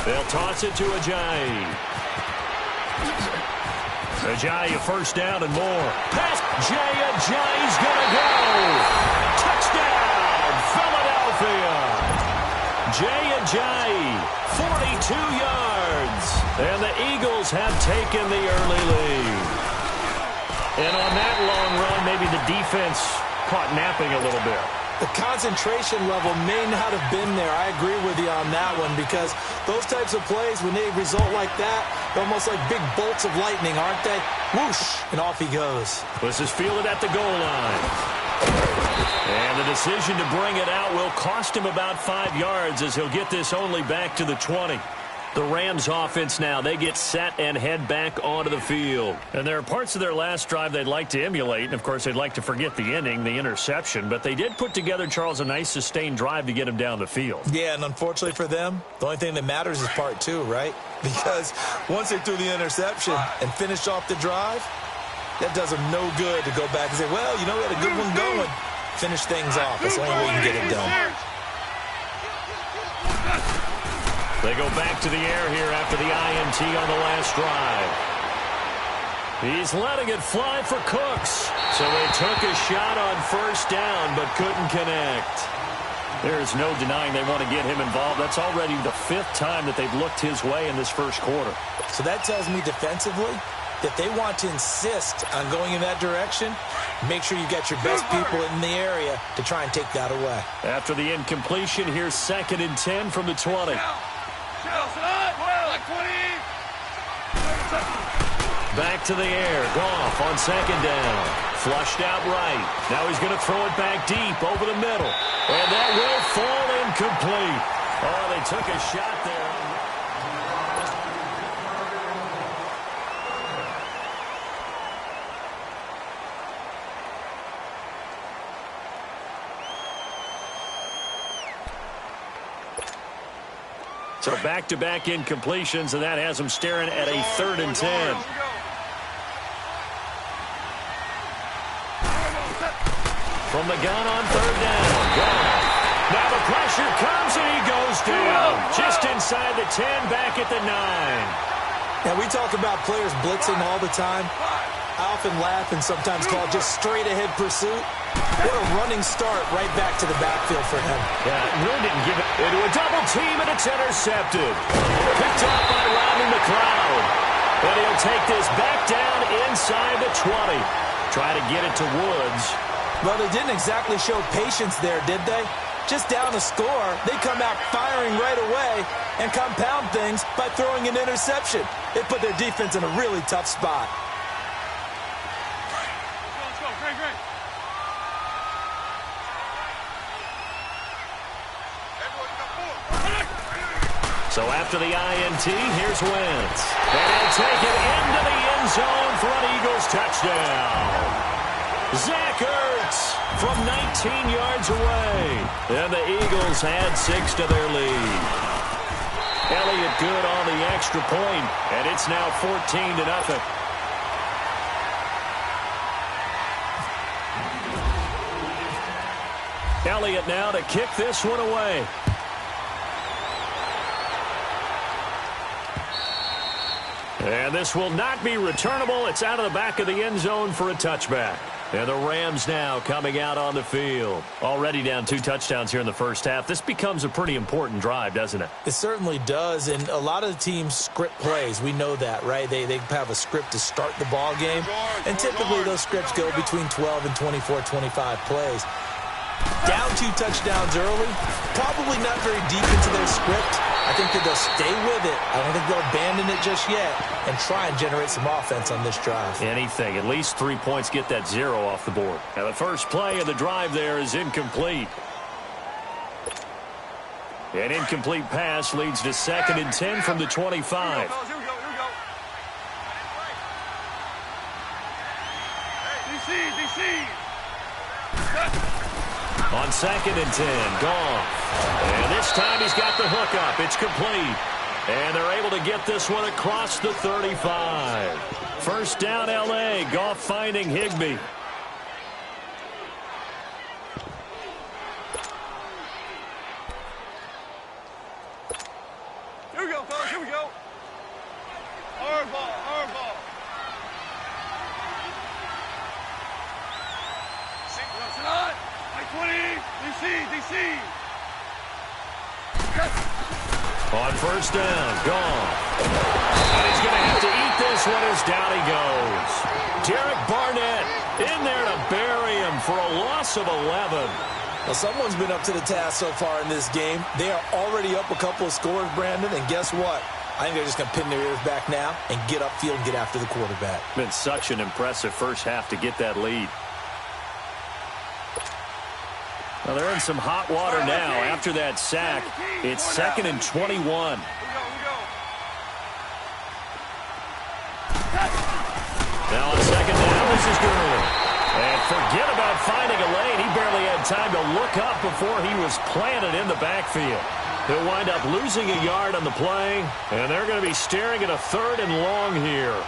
They'll toss it to Ajayi. Ajayi, a first down and more. Pass. Ajayi's going to go. Touchdown, Philadelphia. Ajayi, 42 yards. And the Eagles have taken the early lead. And on that long run, maybe the defense caught napping a little bit. The concentration level may not have been there. I agree with you on that one, because those types of plays, when they result like that, they're almost like big bolts of lightning, aren't they? Whoosh, and off he goes. This is fielded at the goal line. And the decision to bring it out will cost him about 5 yards, as he'll get this only back to the 20. The Rams offense now, they get set and head back onto the field. And there are parts of their last drive they'd like to emulate. And, of course, they'd like to forget the ending, the interception. But they did put together, Charles, a nice sustained drive to get him down the field. Yeah, and unfortunately for them, the only thing that matters is part two, right? Because once they threw the interception and finished off the drive, that does them no good to go back and say, well, you know, we had a good one going. Finish things off. That's the only way you can get it done. They go back to the air here after the INT on the last drive. He's letting it fly for Cooks. So they took a shot on first down but couldn't connect. There's no denying they want to get him involved. That's already the 5th time that they've looked his way in this first quarter. So that tells me defensively that they want to insist on going in that direction. Make sure you get your best people in the area to try and take that away. After the incompletion, here's 2nd and 10 from the 20. Back to the air. Goff on 2nd down. Flushed out right. Now he's going to throw it back deep over the middle. And that will fall incomplete. Oh, they took a shot there. So back-to-back incompletions, and that has him staring at a 3rd and 10. From the gun on 3rd down. Goff. Now the pressure comes, and he goes down. Just inside the 10, back at the 9. Now, we talk about players blitzing all the time. I often laugh and sometimes call it just straight-ahead pursuit. What a running start right back to the backfield for him. Yeah, really didn't give it into a double team, and it's intercepted. Picked off by Rodney McLeod. And he'll take this back down inside the 20. Try to get it to Woods. Well, they didn't exactly show patience there, did they? Just down a score, they come out firing right away and compound things by throwing an interception. It put their defense in a really tough spot. So after the INT, here's Wentz. And he'll take it into the end zone for an Eagles touchdown. Zach Ertz from 19 yards away. And the Eagles add 6 to their lead. Elliott good on the extra point, and it's now 14-0. Elliott now to kick this one away. And this will not be returnable. It's out of the back of the end zone for a touchback. And the Rams now coming out on the field. Already down 2 touchdowns here in the first half. This becomes a pretty important drive, doesn't it? It certainly does. And a lot of the teams script plays. We know that, right? They have a script to start the ball game. And typically those scripts go between 12 and 24, 25 plays. Down 2 touchdowns early, probably not very deep into their script. I think that they'll stay with it. I don't think they'll abandon it just yet and try and generate some offense on this drive. Anything. At least 3 points, get that 0 off the board. Now the first play of the drive there is incomplete. An incomplete pass leads to 2nd and 10 from the 25. On 2nd and 10, Goff. And this time he's got the hook up. It's complete. And they're able to get this one across the 35. First down, L.A. Goff finding Higbee. On first down, gone. And he's going to have to eat this one as down he goes. Derek Barnett in there to bury him for a loss of 11. Well, someone's been up to the task so far in this game. They are already up a couple of scores, Brandon, and guess what? I think they're just going to pin their ears back now and get upfield and get after the quarterback. Been such an impressive first half to get that lead. Well, they're in some hot water now after that sack. It's 2nd and 21. Now on second down, this is Gurley. And forget about finding a lane. He barely had time to look up before he was planted in the backfield. He'll wind up losing a yard on the play, and they're going to be staring at a 3rd and long here.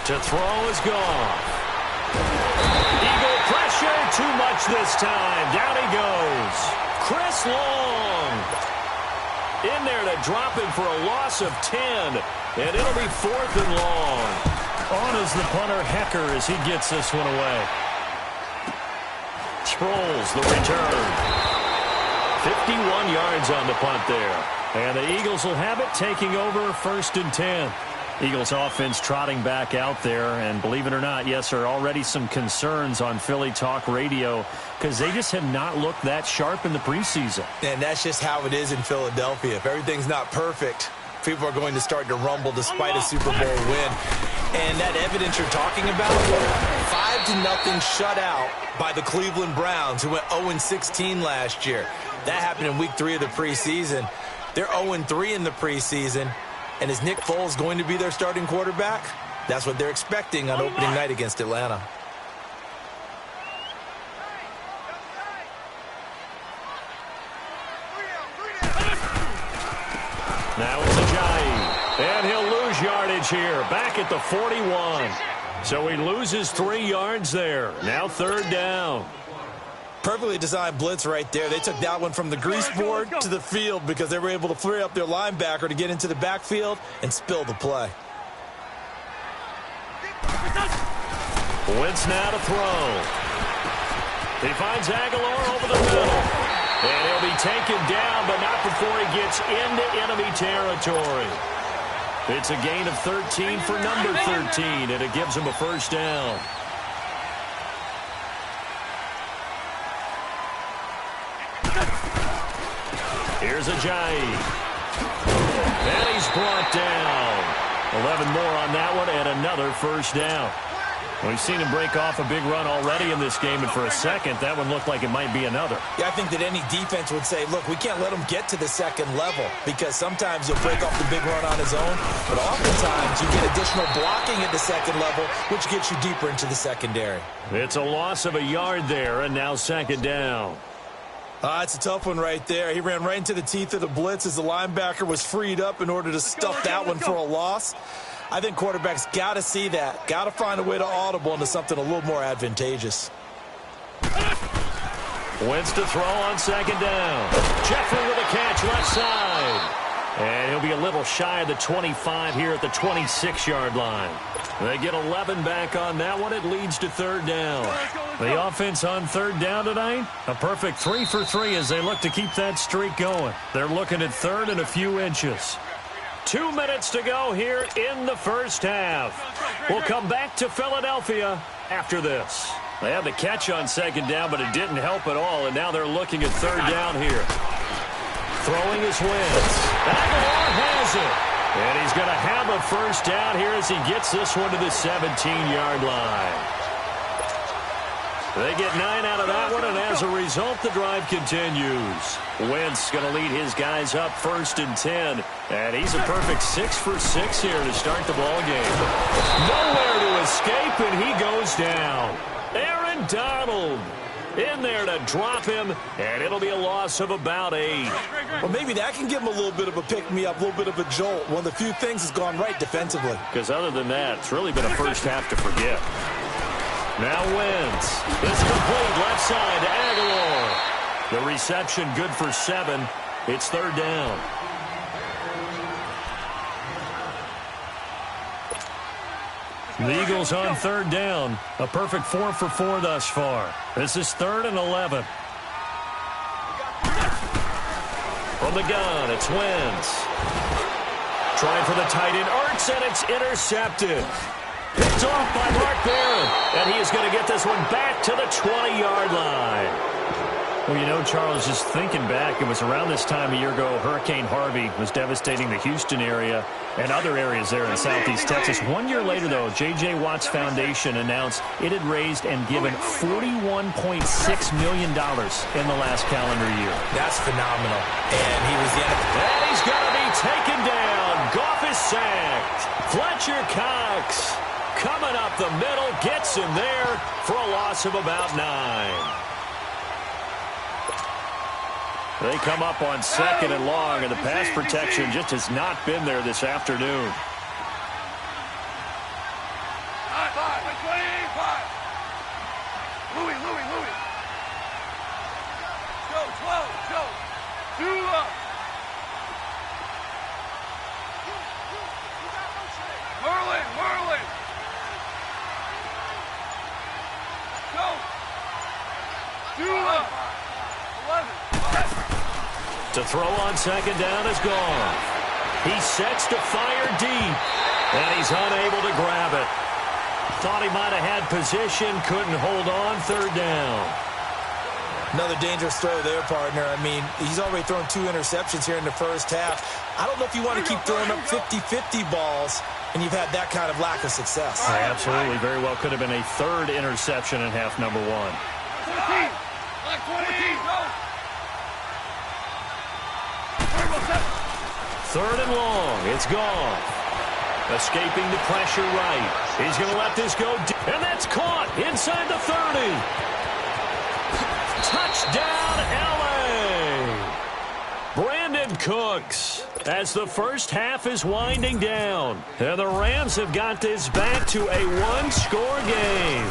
To throw is gone. Eagle pressure, too much this time. Down he goes. Chris Long in there to drop him for a loss of 10. And it'll be 4th and long. On is the punter, Hecker, as he gets this one away. Sproles, the return. 51 yards on the punt there. And the Eagles will have it, taking over 1st and 10. Eagles offense trotting back out there, and believe it or not, yes, there are already some concerns on Philly Talk Radio because they just have not looked that sharp in the preseason. And that's just how it is in Philadelphia. If everything's not perfect, people are going to start to rumble despite a Super Bowl win. And that evidence you're talking about, 5-0 shutout by the Cleveland Browns, who went 0-16 last year. That happened in week 3 of the preseason. They're 0-3 in the preseason. And is Nick Foles going to be their starting quarterback? That's what they're expecting on opening night against Atlanta. Now it's Ajayi. And he'll lose yardage here. Back at the 41. So he loses 3 yards there. Now 3rd down. Perfectly designed blitz right there. They took that one from the grease board to the field because they were able to free up their linebacker to get into the backfield and spill the play. Wentz now to throw. He finds Aguilar over the middle. And he'll be taken down, but not before he gets into enemy territory. It's a gain of 13 for number 13, and it gives him a 1st down. Here's Ajayi. And he's brought down. 11 more on that one and another 1st down. We've seen him break off a big run already in this game, and for a second, that one looked like it might be another. Yeah, I think that any defense would say, look, we can't let him get to the 2nd level because sometimes he'll break off the big run on his own, but oftentimes you get additional blocking at the 2nd level, which gets you deeper into the secondary. It's a loss of a yard there, and now 2nd down. It's a tough one right there. He ran right into the teeth of the blitz as the linebacker was freed up in order to stuff that one for a loss. I think quarterbacks got to see that. Got to find a way to audible into something a little more advantageous. Wentz to throw on 2nd down. Jeffrey with a catch left side. And he'll be a little shy of the 25 here at the 26-yard line. They get 11 back on that one. It leads to 3rd down. The offense on 3rd down tonight, a perfect 3 for 3 as they look to keep that streak going. They're looking at 3rd and a few inches. 2 minutes to go here in the first half. We'll come back to Philadelphia after this. They had the catch on 2nd down, but it didn't help at all, and now they're looking at 3rd down here. Throwing his Wentz. Aguilar has it. And he's going to have a 1st down here as he gets this one to the 17-yard line. They get 9 out of that one, and as a result, the drive continues. Wentz going to lead his guys up 1st and 10. And he's a perfect 6 for 6 here to start the ballgame. Nowhere to escape, and he goes down. Aaron Donald In there to drop him, and it'll be a loss of about 8. Well, maybe that can give him a little bit of a pick-me-up, a little bit of a jolt. One of the few things that's gone right defensively. Because other than that, it's really been a first half to forget. Now wins. This complete left side to Aguilar. The reception good for 7. It's third down. The Eagles on third down. A perfect 4 for 4 thus far. This is 3rd and 11. From the gun, it's Wentz. Trying for the tight end, Ertz, and it's intercepted. Picked off by Mark Barron, and he is going to get this one back to the 20-yard line. Well, you know, Charles, just thinking back, it was around this time a year ago, Hurricane Harvey was devastating the Houston area and other areas there in southeast Texas. 1 year later, though, J.J. Watt's Foundation announced it had raised and given $41.6 million in the last calendar year. That's phenomenal. And he was the end. And he's going to be taken down. Goff is sacked. Fletcher Cox coming up the middle, gets him there for a loss of about 9. They come up on 2nd and long, and the pass protection just has not been there this afternoon. To throw on 2nd down is gone. He sets to fire deep, and he's unable to grab it. Thought he might have had position, couldn't hold on, 3rd down. Another dangerous throw there, partner. I mean, he's already thrown 2 interceptions here in the first half. I don't know if you want to keep throwing up 50-50 balls, and you've had that kind of lack of success. Absolutely. Very well could have been a 3rd interception in half number 1. 3rd and long. It's gone. Escaping the pressure right. He's going to let this go. And that's caught inside the 30. Touchdown, L.A. Brandon Cooks as the first half is winding down. And the Rams have got this back to a 1-score game.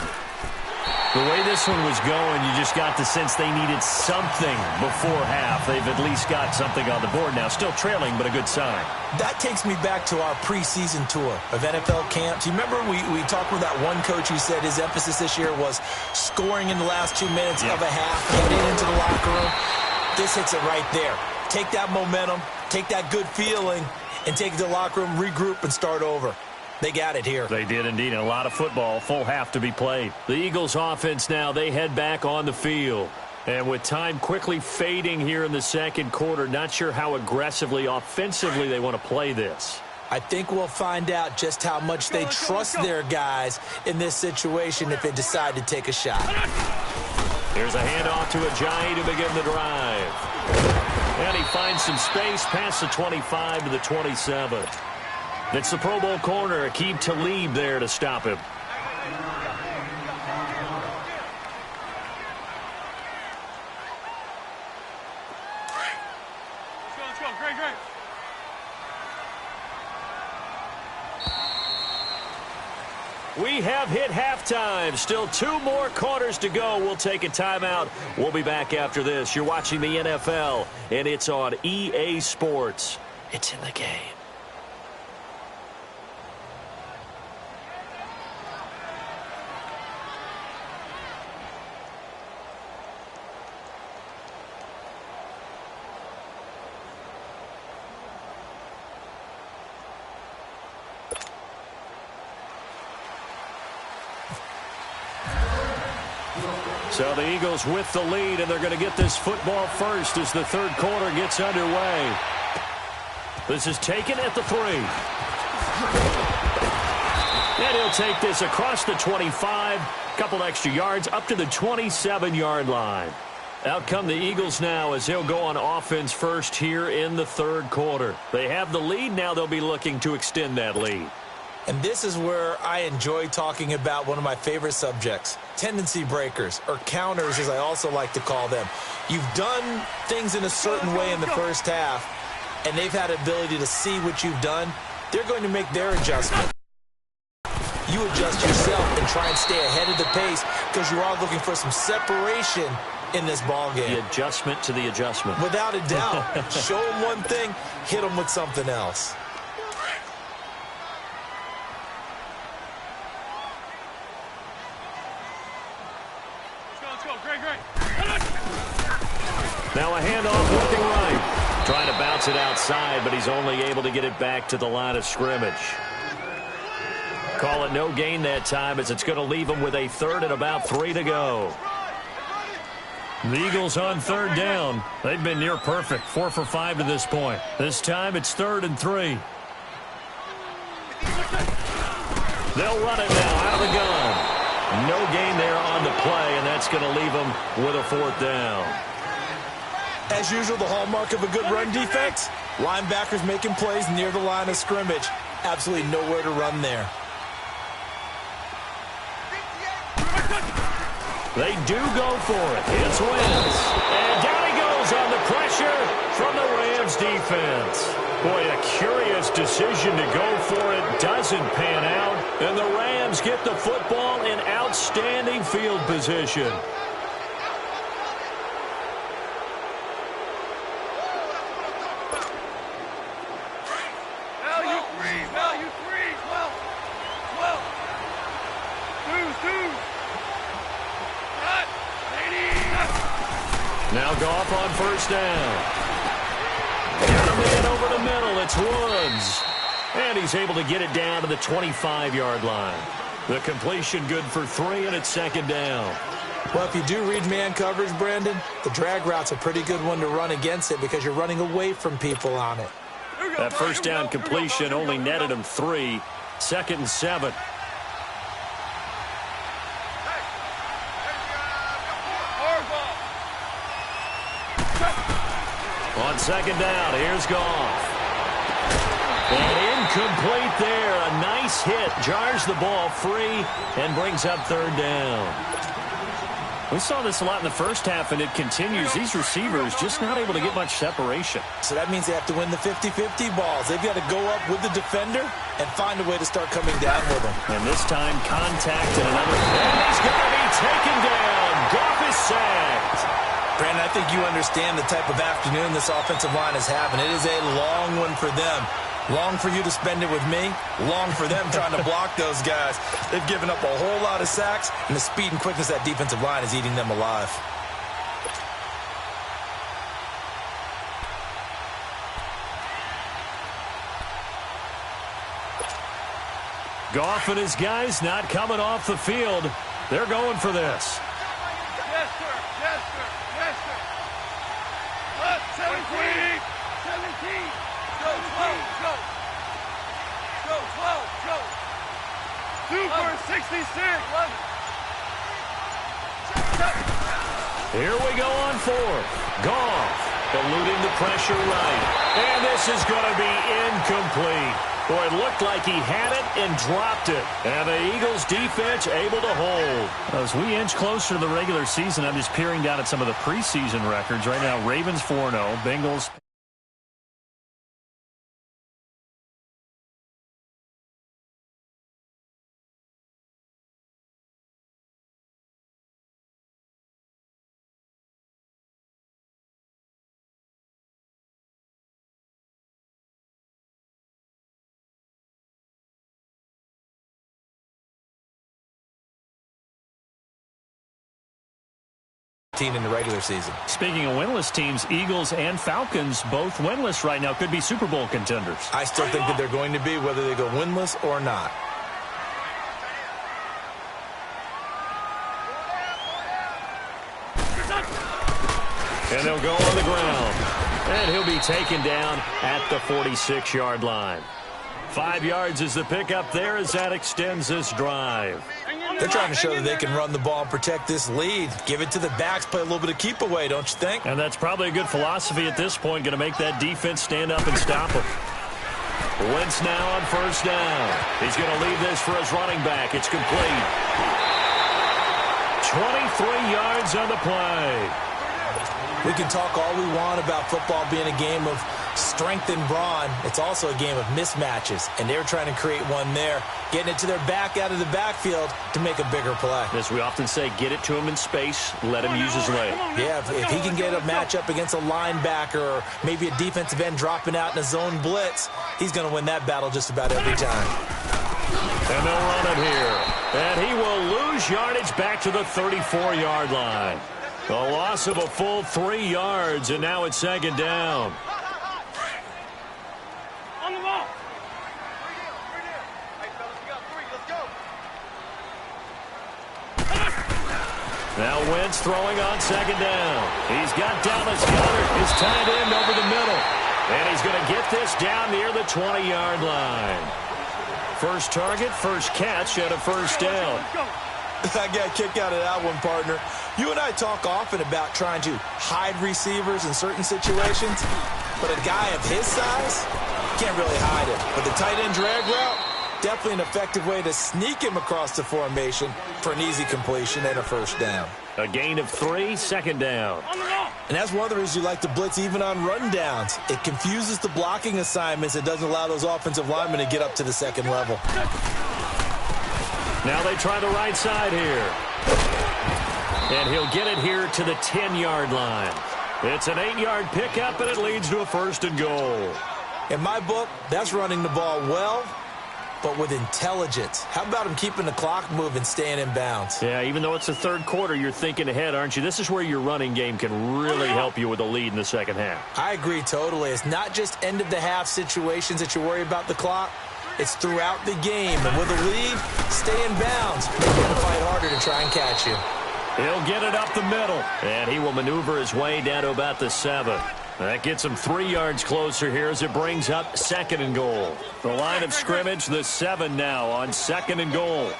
The way this one was going, you just got the sense they needed something before half. They've at least got something on the board now. Still trailing, but a good sign. That takes me back to our preseason tour of NFL camps. You remember we talked with that one coach who said his emphasis this year was scoring in the last 2 minutes of a half, heading into the locker room. This hits it right there. Take that momentum, take that good feeling, and take it to the locker room, regroup, and start over. They got it here. They did indeed, and a lot of football, full half to be played. The Eagles offense now, they head back on the field. And with time quickly fading here in the second quarter, not sure how aggressively, offensively they want to play this. I think we'll find out just how much they trust their guys in this situation if they decide to take a shot. Here's a handoff to Ajayi to begin the drive. And he finds some space past the 25 to the 27. It's the Pro Bowl corner, Aqib Talib there to stop him. Let's go. Great. We have hit halftime. Still 2 more quarters to go. We'll take a timeout. We'll be back after this. You're watching the NFL, and it's on EA Sports. It's in the game. So the Eagles with the lead, and they're going to get this football first as the third quarter gets underway. This is taken at the 3. And he'll take this across the 25, couple extra yards, up to the 27-yard line. Out come the Eagles now as they'll go on offense first here in the third quarter. They have the lead. Now they'll be looking to extend that lead. And this is where I enjoy talking about one of my favorite subjects, tendency breakers, or counters as I also like to call them. You've done things in a certain way in the first half, and they've had ability to see what you've done. They're going to make their adjustment. You adjust yourself and try and stay ahead of the pace because you are looking for some separation in this ball game. The adjustment to the adjustment. Without a doubt. Show them one thing, hit them with something else. Let's go. Great. Now a handoff looking right. Trying to bounce it outside, but he's only able to get it back to the line of scrimmage. Call it no gain that time as it's going to leave him with a third and about 3 to go. The Eagles on third down. They've been near perfect, 4 for 5 to this point. This time it's 3rd and 3. They'll run it now out of the gun. No gain there on the play, and that's going to leave them with a 4th down. As usual, the hallmark of a good run defense, linebackers making plays near the line of scrimmage. Absolutely nowhere to run there. They do go for it. It's Wentz. And down he goes on the pressure from the Rams defense. Boy, a curious decision to go for it. Doesn't pan out. And the Rams get the football in outstanding field position. Value three. 12. Two. Now Goff on first down. Got him in over the middle. It's Woods. And he's able to get it down to the 25-yard line. The completion good for 3, and it's 2nd down. Well, if you do read man coverage, Brandon, the drag route's a pretty good one to run against it because you're running away from people on it. That first down completion only netted him 3. 2nd and 7. On 2nd down, here's Goff. And incomplete there. A nice hit. Jars the ball free and brings up 3rd down. We saw this a lot in the first half, and it continues. These receivers just not able to get much separation. So that means they have to win the 50-50 balls. They've got to go up with the defender and find a way to start coming down with them. And this time, contact and another. And he's going to be taken down. Goff is sacked. Brandon, I think you understand the type of afternoon this offensive line is having. It is a long one for them. Long for you to spend it with me. Long for them trying to block those guys. They've given up a whole lot of sacks, and the speed and quickness of that defensive line is eating them alive. Goff and his guys not coming off the field. They're going for this. Yes, sir. 17. Go. 2 for 66. Here we go on 4th. Goff eluding the pressure right. And this is going to be incomplete. Boy, it looked like he had it and dropped it. And the Eagles defense able to hold. As we inch closer to the regular season, I'm just peering down at some of the preseason records. Right now, Ravens 4-0, Bengals in the regular season. Speaking of winless teams, Eagles and Falcons both winless right now. Could be Super Bowl contenders. I still think that they're going to be, whether they go winless or not. And they'll go on the ground. And he'll be taken down at the 46-yard line. 5 yards is the pickup there as that extends this drive. They're trying to show that they can run the ball and protect this lead. Give it to the backs, play a little bit of keep away, don't you think? And that's probably a good philosophy at this point, going to make that defense stand up and stop them. Wentz now on first down. He's going to leave this for his running back. It's complete. 23 yards on the play. We can talk all we want about football being a game of strength and brawn. It's also a game of mismatches, and they're trying to create one there, getting it to their back out of the backfield to make a bigger play. As we often say, get it to him in space, let him use his leg. Yeah, if he can get a matchup against a linebacker or maybe a defensive end dropping out in a zone blitz, he's going to win that battle just about every time. And they'll run it here. And he will lose yardage back to the 34-yard line. A loss of a full 3 yards, and now it's second down. On the ball. Now Wentz throwing on second down. He's got Dallas Goedert, his tight end, over the middle. And he's going to get this down near the 20-yard line. First target, first catch, and a first down. I got a kick out of that one, partner. You and I talk often about trying to hide receivers in certain situations, but a guy of his size can't really hide it. But the tight end drag route, definitely an effective way to sneak him across the formation for an easy completion and a first down. A gain of 3, second down. And that's one of the reasons you like to blitz even on rundowns. It confuses the blocking assignments. It doesn't allow those offensive linemen to get up to the second level. Now they try the right side here. And he'll get it here to the 10-yard line. It's an 8-yard pickup, and it leads to a first and goal. In my book, that's running the ball well, but with intelligence. How about him keeping the clock moving, staying in bounds? Yeah, even though it's the third quarter, you're thinking ahead, aren't you? This is where your running game can really help you with a lead in the second half. I agree totally. It's not just end-of-the-half situations that you worry about the clock. It's throughout the game. And with a lead, stay in bounds. They're going to fight harder to try and catch you. He'll get it up the middle, and he will maneuver his way down to about the 7. That gets him 3 yards closer here as it brings up second and goal. The line of scrimmage, the 7 now on second and goal.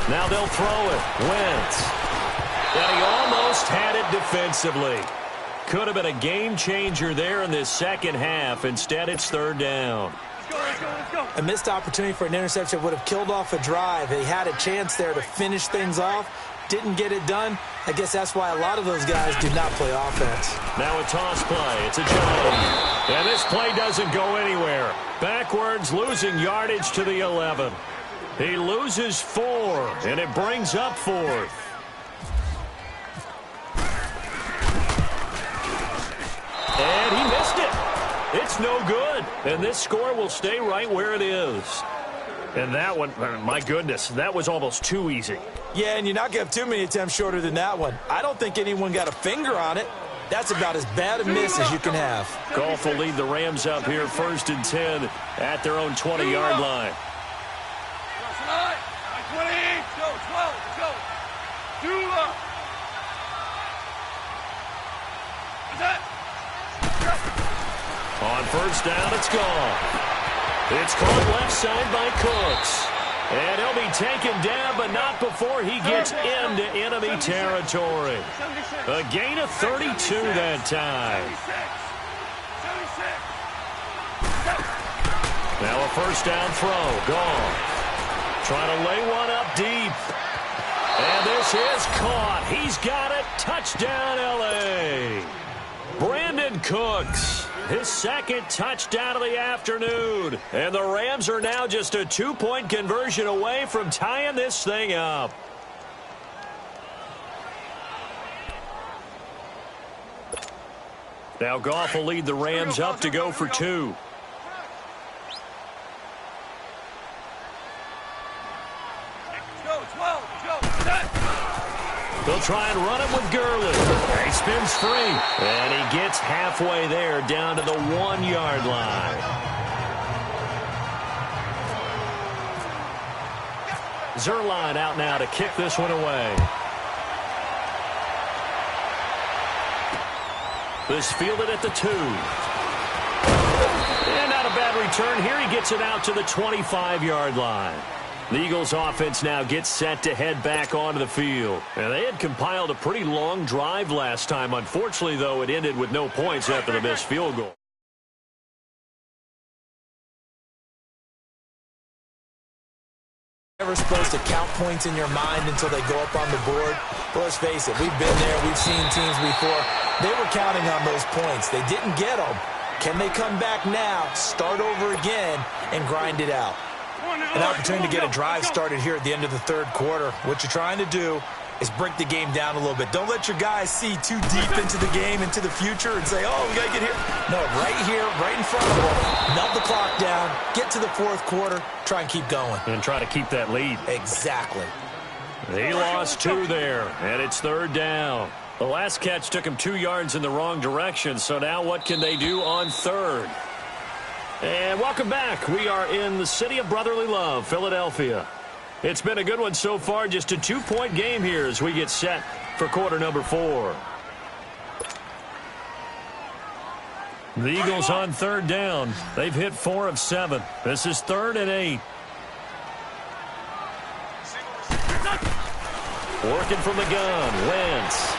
Now they'll throw it. Wentz. And he almost had it defensively. Could have been a game changer there in this second half. Instead, it's third down. A missed opportunity for an interception would have killed off a drive. He had a chance there to finish things off. Didn't get it done. I guess that's why a lot of those guys do not play offense. Now a toss play. It's a Jones. And this play doesn't go anywhere. Backwards, losing yardage to the 11. He loses 4, and it brings up 4th. And he missed it. It's no good. And this score will stay right where it is. And that one, my goodness, that was almost too easy. Yeah, and you're not going to have too many attempts shorter than that one. I don't think anyone got a finger on it. That's about as bad a miss as you can have. Goff will lead the Rams up here, 1st and 10 at their own 20-yard line. 20, go, 12, go. 2 up. On first down, it's gone. It's caught left side by Cooks. And he'll be taken down, but not before he gets into enemy territory. A gain of 32 that time. Now a first down throw. Gone. Trying to lay one up deep. And this is caught. He's got it. Touchdown, L.A. Brandon Cooks. His second touchdown of the afternoon. And the Rams are now just a 2-point conversion away from tying this thing up. Now Goff will lead the Rams up to go for 2. They'll try and run it with Gurley. He spins free. And he gets halfway there down to the 1-yard line. Zerline out now to kick this one away. This fielded at the 2. And not a bad return here. He gets it out to the 25-yard line. The Eagles offense now gets set to head back onto the field. And they had compiled a pretty long drive last time. Unfortunately, though, it ended with no points after the missed field goal. Never supposed to count points in your mind until they go up on the board. But let's face it, we've been there. We've seen teams before. They were counting on those points. They didn't get them. Can they come back now, start over again, and grind it out? An opportunity to get a drive started here at the end of the third quarter. What you're trying to do is break the game down a little bit. Don't let your guys see too deep into the game, into the future, and say, oh, we got to get here. No, right here, right in front of them. Melt the clock down, get to the fourth quarter, try and keep going. And try to keep that lead. Exactly. He lost 2 there, and it's third down. The last catch took him 2 yards in the wrong direction, so now what can they do on third? And welcome back. We are in the city of brotherly love, Philadelphia. It's been a good one so far, just a 2-point game here as we get set for quarter number 4. The Eagles on third down. They've hit 4 of 7. This is 3rd and 8. Working from the gun, Wentz.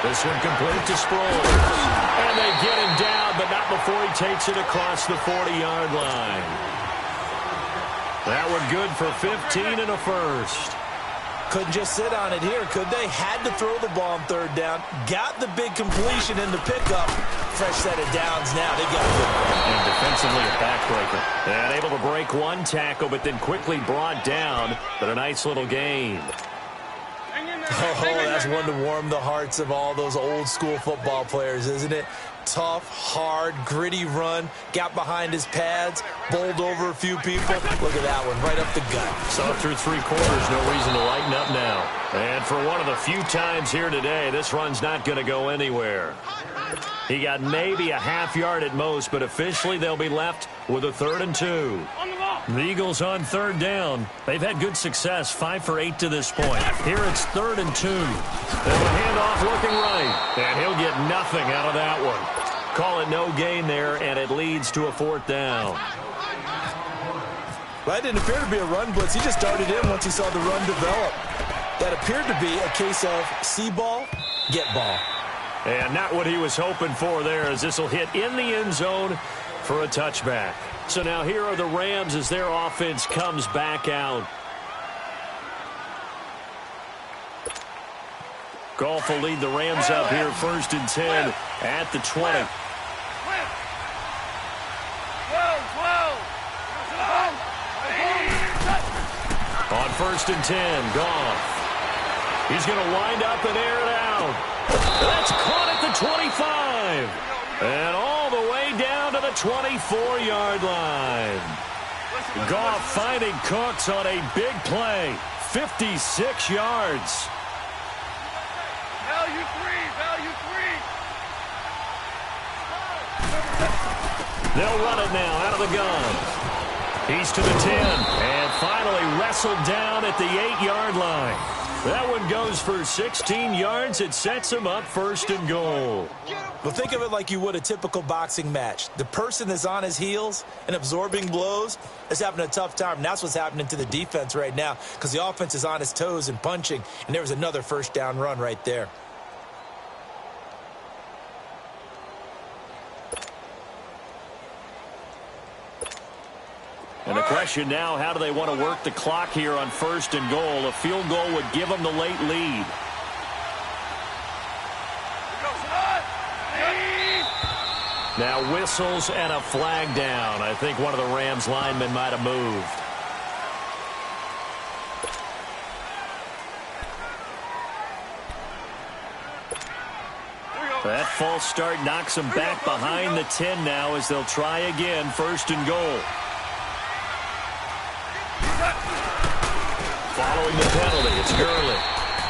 This one complete to Sproles. And they get him down, but not before he takes it across the 40-yard line. That one good for 15 and a first. Couldn't just sit on it here, could they? Had to throw the ball on third down. Got the big completion in the pickup. Fresh set of downs now. They've got a good one. And defensively a backbreaker. And able to break one tackle, but then quickly brought down. But a nice little gain. Oh, that's one to warm the hearts of all those old-school football players, isn't it? Tough, hard, gritty run. Got behind his pads, bowled over a few people. Look at that one, right up the gut. So through 3 quarters, no reason to lighten up now. And for one of the few times here today, this run's not going to go anywhere. He got maybe a half yard at most, but officially they'll be left with a 3rd and 2. The Eagles on third down. They've had good success, 5 for 8 to this point. Here it's 3rd and 2. They'll hand off looking right, and he'll get nothing out of that one. Call it no gain there, and it leads to a 4th down. Well, that didn't appear to be a run blitz. He just darted in once he saw the run develop. That appeared to be a case of see ball, get ball. And not what he was hoping for there, as this will hit in the end zone for a touchback. So now here are the Rams as their offense comes back out. Goff will lead the Rams up here 1st and 10 at the 20. 12. On 1st and 10, Goff. He's going to wind up and air it out. That's caught at the 25. And all the way down to the 24-yard line. Goff finding Cooks on a big play. 56 yards. Value 3. They'll run it now out of the gun. He's to the 10. And finally wrestled down at the 8-yard line. That one goes for 16 yards. It sets him up 1st and goal. Well, think of it like you would a typical boxing match. The person that's on his heels and absorbing blows is having a tough time. And that's what's happening to the defense right now, because the offense is on his toes and punching. And there was another 1st down run right there. And the question now, how do they want to work the clock here on 1st and goal? A field goal would give them the late lead. Now whistles and a flag down. I think one of the Rams linemen might have moved. That false start knocks them back behind the 10 now as they'll try again, 1st and goal. Following the penalty, it's Gurley.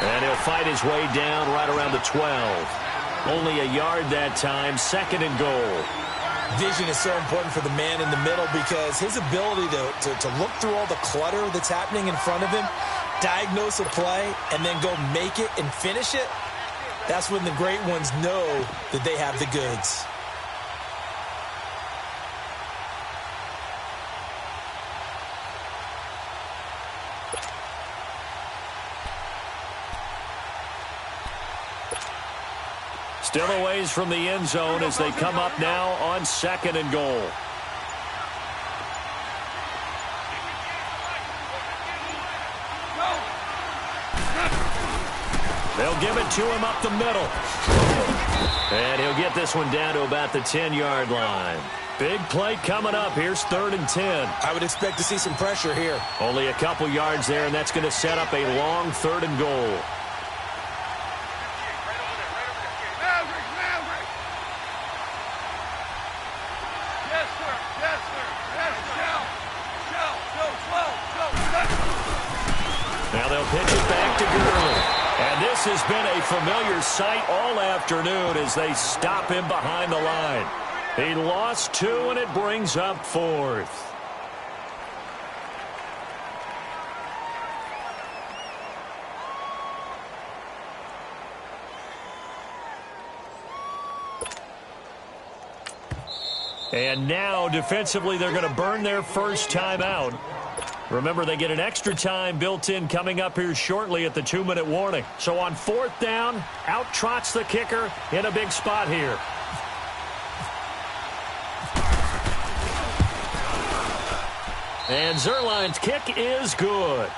And he'll fight his way down right around the 12. Only a yard that time, 2nd and goal. Vision is so important for the man in the middle, because his ability to look through all the clutter that's happening in front of him, diagnose a play, and then go make it and finish it, that's when the great ones know that they have the goods. Still a ways from the end zone as they come up now on 2nd and goal. They'll give it to him up the middle. And he'll get this one down to about the 10-yard line. Big play coming up. Here's 3rd and 10. I would expect to see some pressure here. Only a couple yards there, and that's going to set up a long 3rd and goal. Now they'll pitch it back to Gurley. And this has been a familiar sight all afternoon as they stop him behind the line. He lost 2, and it brings up 4th. And now, defensively, they're going to burn their first timeout. Remember, they get an extra time built in coming up here shortly at the 2-minute warning. So on 4th down, out trots the kicker in a big spot here. And Zuerlein's kick is good.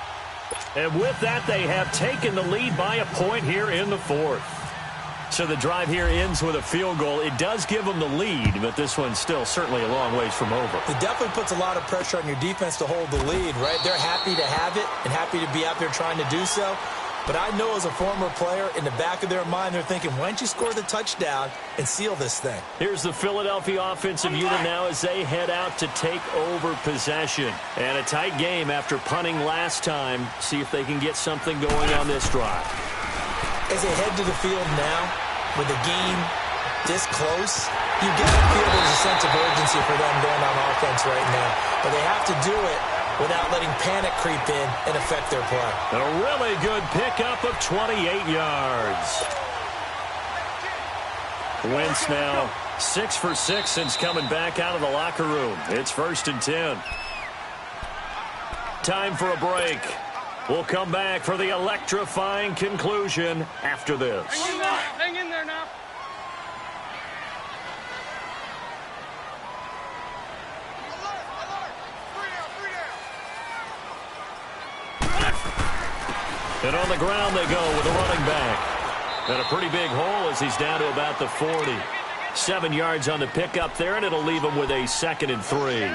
And with that, they have taken the lead by a point here in the 4th. So the drive here ends with a field goal. It does give them the lead, but this one's still certainly a long ways from over. It definitely puts a lot of pressure on your defense to hold the lead, right? They're happy to have it and happy to be out there trying to do so. But I know as a former player, in the back of their mind, they're thinking, why don't you score the touchdown and seal this thing? Here's the Philadelphia offensive unit now as they head out to take over possession. And a tight game after punting last time. See if they can get something going on this drive. As they head to the field now, with the game this close, you got to feel there's a sense of urgency for them going on offense right now. But they have to do it without letting panic creep in and affect their play. A really good pickup of 28 yards. Wentz now 6 for 6 since coming back out of the locker room. It's 1st and 10. Time for a break. We'll come back for the electrifying conclusion after this. Hang in there now. And on the ground they go with a running back. And a pretty big hole as he's down to about the 40. 7 yards on the pickup there, and it'll leave him with a 2nd and 3.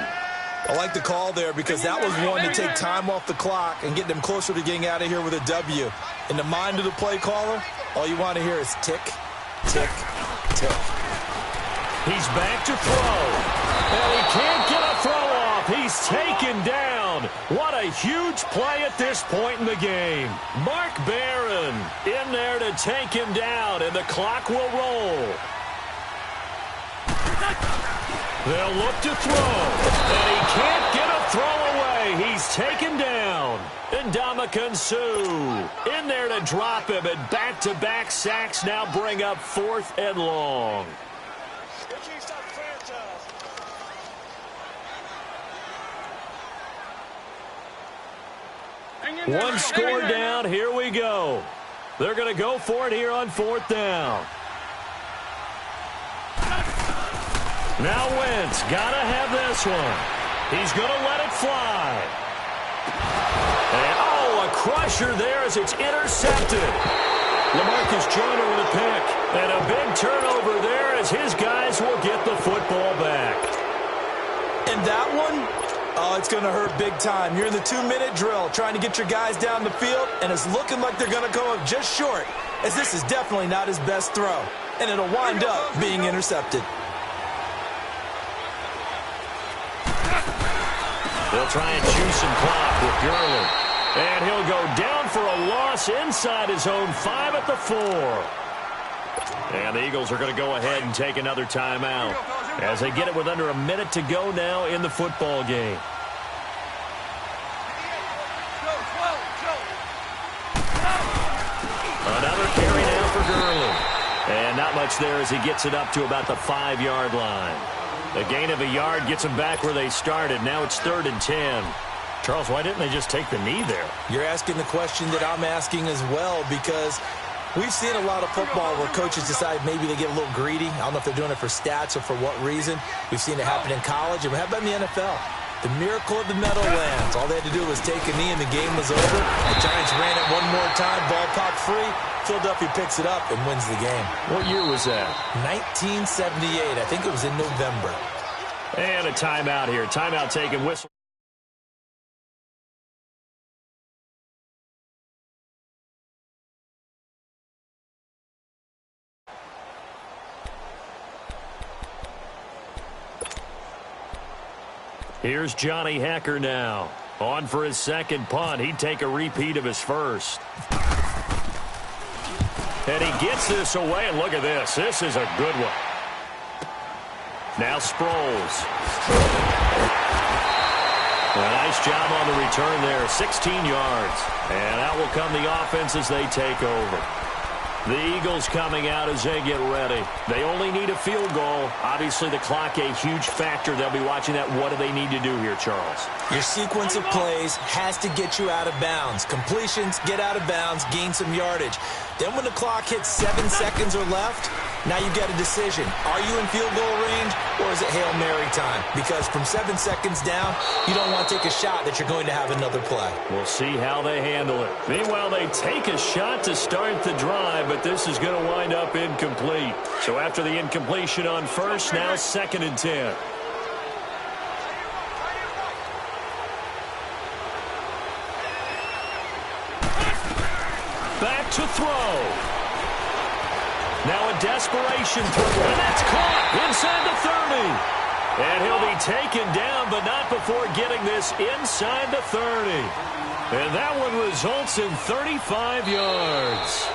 I like the call there because that was one to take time off the clock and get them closer to getting out of here with a W. In the mind of the play caller, all you want to hear is tick, tick, tick. He's back to throw. And he can't get a throw off. He's taken down. What a huge play at this point in the game. Mark Barron in there to take him down, and the clock will roll. They'll look to throw, and he can't get a throw away. He's taken down. And Ndamukong Suh in there to drop him, and back-to-back sacks now bring up 4th and long. One score down. Here we go. They're going to go for it here on 4th down. Now Wentz, gotta have this one. He's gonna let it fly. And, a crusher there as it's intercepted. LaMarcus Joyner with a pick. And a big turnover there as his guys will get the football back. And that one, it's gonna hurt big time. You're in the 2-minute drill trying to get your guys down the field, and it's looking like they're gonna go up just short, as this is definitely not his best throw. And it'll wind up being intercepted. They'll try and chew some clock with Gurley. And he'll go down for a loss inside his own 5 at the 4. And the Eagles are going to go ahead and take another timeout as they get it with under a minute to go now in the football game. Another carry now for Gurley. And not much there as he gets it up to about the 5-yard line. A gain of a yard gets them back where they started. Now it's 3rd and 10. Charles, why didn't they just take the knee there? You're asking the question that I'm asking as well, because We've seen a lot of football where coaches decide maybe they get a little greedy. I don't know if they're doing it for stats or for what reason. We've seen it happen in college, and how about in the NFL? The miracle of the Meadowlands. All they had to do was take a knee, and the game was over. The Giants ran it one more time. Ball popped free. Philadelphia picks it up and wins the game. What year was that? 1978. I think it was in November. And a timeout here. Timeout taken. Whistle. Here's Johnny Hacker now. On for his second punt. He'd take a repeat of his first. And he gets this away, and look at this. This is a good one. Now Sproles. A nice job on the return there. 16 yards. And out will come the offense as they take over. The Eagles coming out as they get ready. They only need a field goal. Obviously, the clock a huge factor. They'll be watching that. What do they need to do here, Charles? Your sequence of plays has to get you out of bounds. Completions, get out of bounds, gain some yardage. Then when the clock hits 7 seconds or left, now you get a decision. Are you in field goal range, or is it Hail Mary time? Because from 7 seconds down, you don't want to take a shot that you're going to have another play. We'll see how they handle it. Meanwhile, they take a shot to start the drive, but this is going to wind up incomplete. So after the incompletion on first, now 2nd and 10. Back to throw. Now a desperation throw, and that's caught inside the 30. And he'll be taken down, but not before getting this inside the 30. And that one results in 35 yards.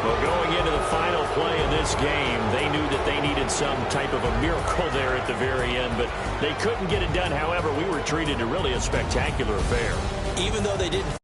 Well, going into the final play of this game, they knew that they needed some type of a miracle there at the very end, but they couldn't get it done. However, we were treated to really a spectacular affair. Even though they didn't